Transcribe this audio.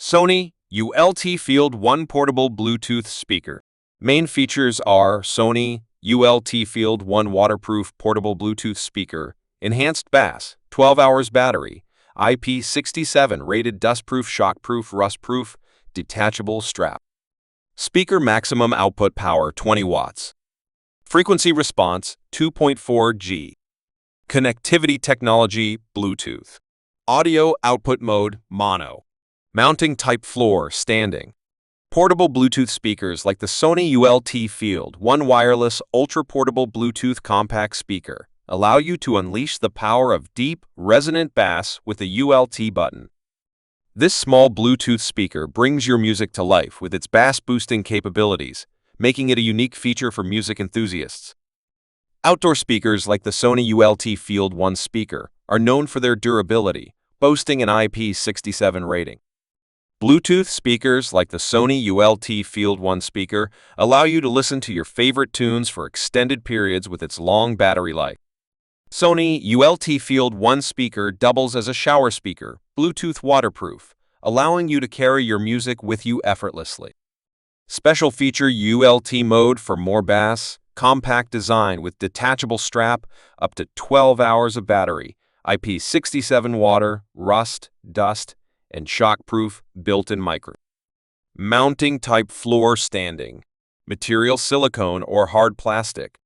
Sony ULT Field 1 Portable Bluetooth Speaker. Main features are Sony ULT Field 1 Waterproof Portable Bluetooth Speaker, Enhanced Bass, 12 hours battery, IP67 rated dustproof, shockproof, rustproof, detachable strap. Speaker maximum output power 20 watts. Frequency response 2.4 G. Connectivity technology Bluetooth. Audio output mode mono. Mounting type floor standing. Portable Bluetooth speakers like the Sony ULT Field 1 wireless ultra-portable Bluetooth compact speaker allow you to unleash the power of deep, resonant bass with a ULT button. This small Bluetooth speaker brings your music to life with its bass-boosting capabilities, making it a unique feature for music enthusiasts. Outdoor speakers like the Sony ULT Field 1 speaker are known for their durability, boasting an IP67 rating. Bluetooth speakers like the Sony ULT Field 1 speaker allow you to listen to your favorite tunes for extended periods with its long battery life. Sony ULT Field 1 speaker doubles as a shower speaker, Bluetooth waterproof, allowing you to carry your music with you effortlessly. Special feature ULT mode for more bass, compact design with detachable strap, up to 12 hours of battery, IP67 water, rust, dust, and shockproof built-in micro. Mounting type floor standing. Material silicone or hard plastic.